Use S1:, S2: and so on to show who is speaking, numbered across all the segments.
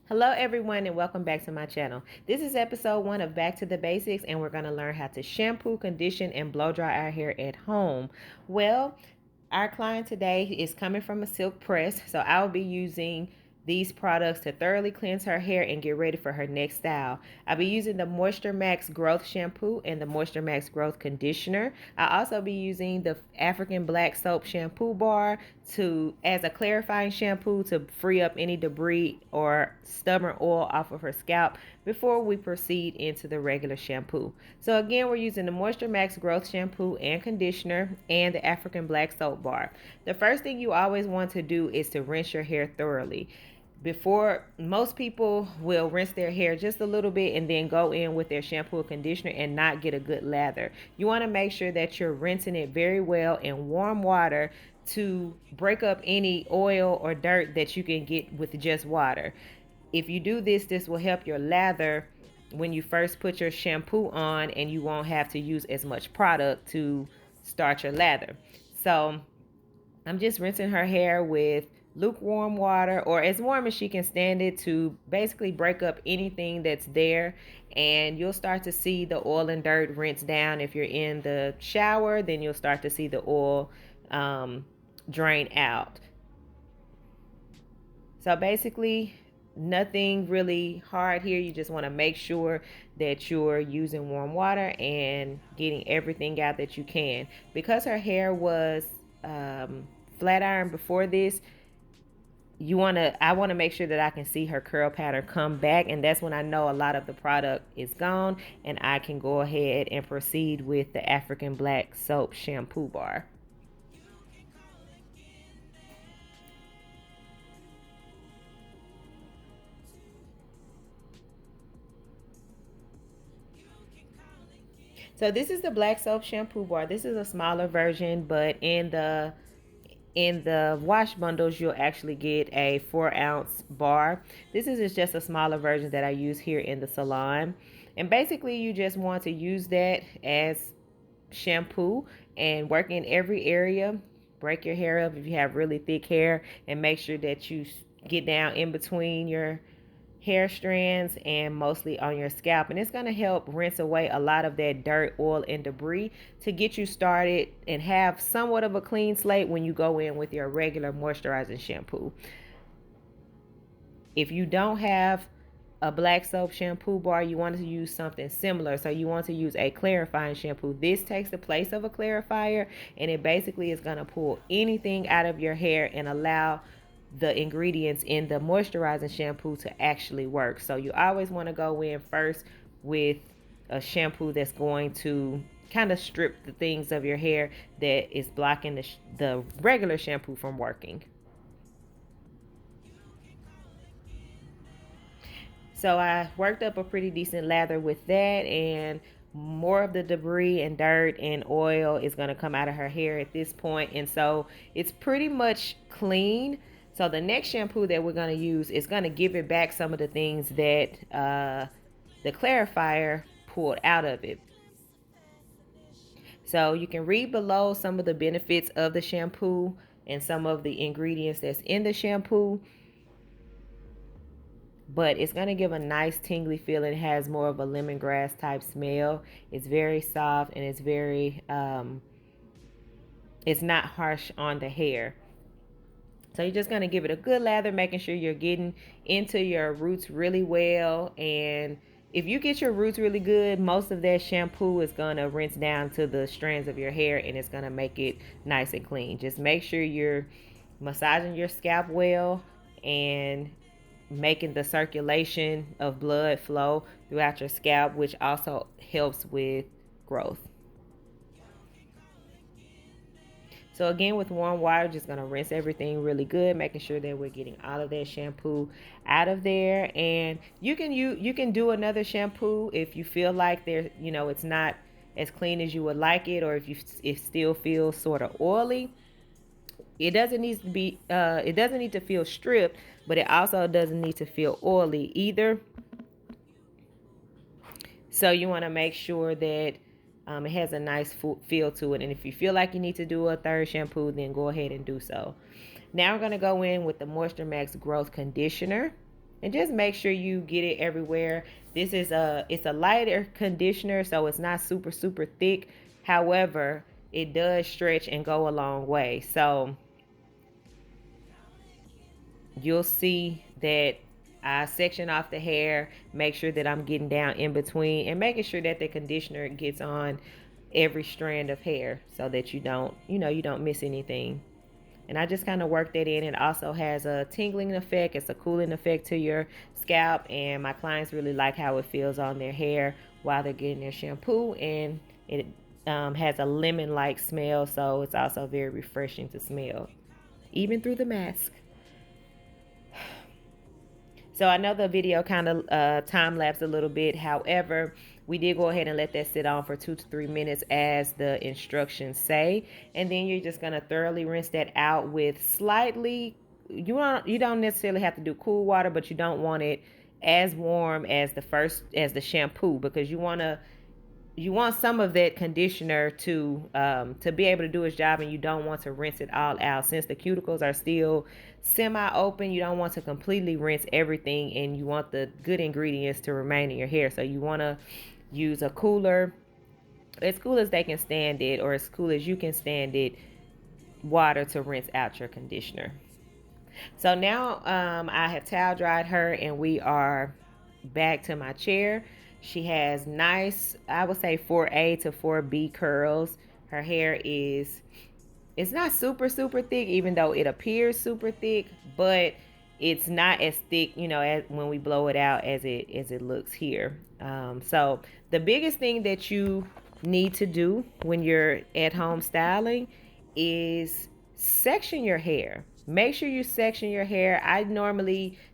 S1: Hello everyone and welcome back to my channel. This is episode 1 of Back to the Basics, and we're going to learn how to shampoo, condition, and blow dry our hair at home. Well, our client today is coming from a silk press, so I'll be using these products to thoroughly cleanse her hair and get ready for her next style. I'll be using the Moisture Max Growth Shampoo and the Moisture Max Growth Conditioner. I'll also be using the African Black Soap Shampoo Bar as a clarifying shampoo to free up any debris or stubborn oil off of her scalp before we proceed into the regular shampoo. So again, we're using the Moisture Max Growth Shampoo and Conditioner and the African Black Soap Bar. The first thing you always want to do is to rinse your hair thoroughly. Before, most people will rinse their hair just a little bit and then go in with their shampoo or conditioner and not get a good lather. You want to make sure that you're rinsing it very well in warm water to break up any oil or dirt that you can get with just water. If you do this, this will help your lather when you first put your shampoo on, and you won't have to use as much product to start your lather. So I'm just rinsing her hair with lukewarm water, or as warm as she can stand it, to basically break up anything that's there. And you'll start to see the oil and dirt rinse down. If you're in the shower, then you'll start to see the oil drain out. So basically, nothing really hard here. You just want to make sure that you're using warm water and getting everything out that you can. Because her hair was flat iron before this, I want to make sure that I can see her curl pattern come back, and that's when I know a lot of the product is gone, and I can go ahead and proceed with the African Black Soap Shampoo Bar. So this is the Black Soap Shampoo Bar. This is a smaller version, but in the wash bundles, you'll actually get a 4-ounce bar. This is just a smaller version that I use here in the salon. And basically, you just want to use that as shampoo and work in every area. Break your hair up if you have really thick hair, and make sure that you get down in between your hair strands and mostly on your scalp, and it's going to help rinse away a lot of that dirt, oil, and debris to get you started and have somewhat of a clean slate when you go in with your regular moisturizing shampoo. If you don't have a black soap shampoo bar, you want to use something similar. So you want to use a clarifying shampoo. This takes the place of a clarifier, and it basically is going to pull anything out of your hair and allow the ingredients in the moisturizing shampoo to actually work. So you always want to go in first with a shampoo that's going to kind of strip the things of your hair that is blocking the regular shampoo from working. So I worked up a pretty decent lather with that, and more of the debris and dirt and oil is going to come out of her hair at this point, and so it's pretty much clean. So the next shampoo that we're going to use is going to give it back some of the things that the clarifier pulled out of it. So you can read below some of the benefits of the shampoo and some of the ingredients that's in the shampoo, but it's going to give a nice tingly feeling. It has more of a lemongrass type smell. It's very soft, and it's not harsh on the hair. So you're just going to give it a good lather, making sure you're getting into your roots really well. And if you get your roots really good, most of that shampoo is going to rinse down to the strands of your hair, and it's going to make it nice and clean. Just make sure you're massaging your scalp well and making the circulation of blood flow throughout your scalp, which also helps with growth. So again, with warm water, just going to rinse everything really good, making sure that we're getting all of that shampoo out of there. And you can do another shampoo if you feel like it's not as clean as you would like it, or if it still feels sort of oily. It doesn't need to feel stripped, but it also doesn't need to feel oily either. So you want to make sure that it has a nice feel to it. And if you feel like you need to do a third shampoo, then go ahead and do so. Now we're going to go in with the Moisture Max Growth Conditioner. and just make sure you get it everywhere. It's a lighter conditioner, so it's not super super thick. However, it does stretch and go a long way. So you'll see that I section off the hair, make sure that I'm getting down in between, and making sure that the conditioner gets on every strand of hair so that you don't miss anything. And I just kind of work that in. It also has a tingling effect. It's a cooling effect to your scalp, and my clients really like how it feels on their hair while they're getting their shampoo. And it has a lemon-like smell, so it's also very refreshing to smell, even through the mask. So I know the video kind of time lapsed a little bit. However, we did go ahead and let that sit on for 2 to 3 minutes as the instructions say. And then you're just going to thoroughly rinse that out with slightly, you don't necessarily have to do cool water, but you don't want it as warm as the shampoo, because you want some of that conditioner to be able to do its job, and you don't want to rinse it all out. Since the cuticles are still semi-open, you don't want to completely rinse everything, and you want the good ingredients to remain in your hair. So you want to use a cooler, as cool as they can stand it, or as cool as you can stand it, water to rinse out your conditioner. So now I have towel dried her, and we are back to my chair. She has nice, I would say 4A to 4B curls. Her hair it's not super super thick, even though it appears super thick, but it's not as thick, as when we blow it out as it looks here. So the biggest thing that you need to do when you're at home styling is section your hair. Make sure you section your hair.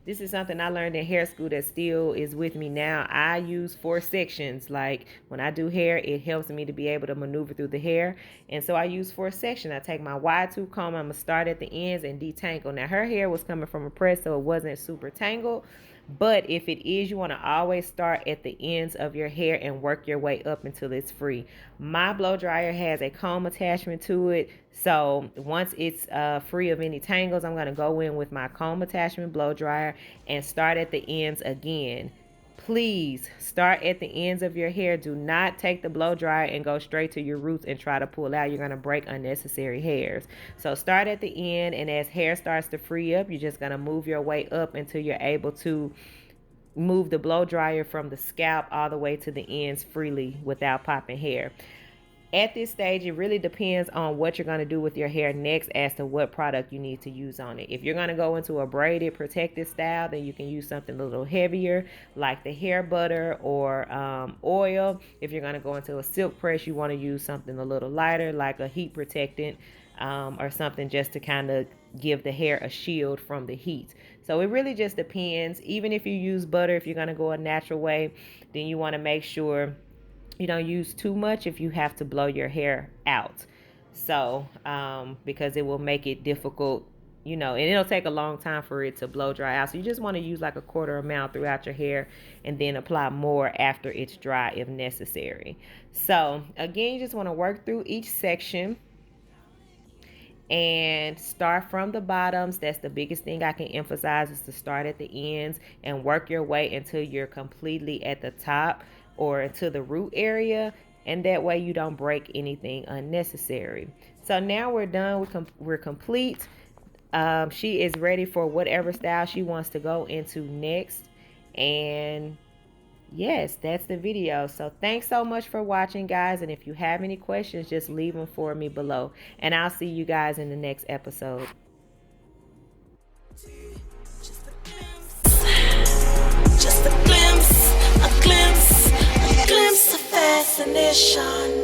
S1: This is something I learned in hair school that still is with me now. I use 4 sections. Like when I do hair, it helps me to be able to maneuver through the hair. And so I use 4 sections. I take my wide tooth comb, I'm going to start at the ends and detangle. Now her hair was coming from a press, so it wasn't super tangled. But if it is, you want to always start at the ends of your hair and work your way up until it's free. My blow dryer has a comb attachment to it, so once it's free of any tangles, I'm going to go in with my comb attachment blow dryer and start at the ends again. Please start at the ends of your hair. Do not take the blow dryer and go straight to your roots and try to pull out. You're going to break unnecessary hairs. So start at the end, and as hair starts to free up, you're just going to move your way up until you're able to move the blow dryer from the scalp all the way to the ends freely without popping hair. At this stage, it really depends on what you're going to do with your hair next as to what product you need to use on it. If you're going to go into a braided protected style, then you can use something a little heavier like the hair butter or oil. If you're going to go into a silk press, you want to use something a little lighter like a heat protectant or something just to kind of give the hair a shield from the heat. So it really just depends. Even if you use butter, if you're going to go a natural way, then you want to make sure you don't use too much if you have to blow your hair out. So because it will make it difficult, and it'll take a long time for it to blow dry out. So you just want to use like a quarter amount throughout your hair and then apply more after it's dry if necessary. So again, you just want to work through each section and start from the bottoms. That's the biggest thing I can emphasize, is to start at the ends and work your way until you're completely at the top or to the root area, and that way you don't break anything unnecessary. So now we're done. We're complete. She is ready for whatever style she wants to go into next. And yes, that's the video. So thanks so much for watching, guys. And if you have any questions, just leave them for me below. And I'll see you guys in the next episode. Just a glimpse of fascination.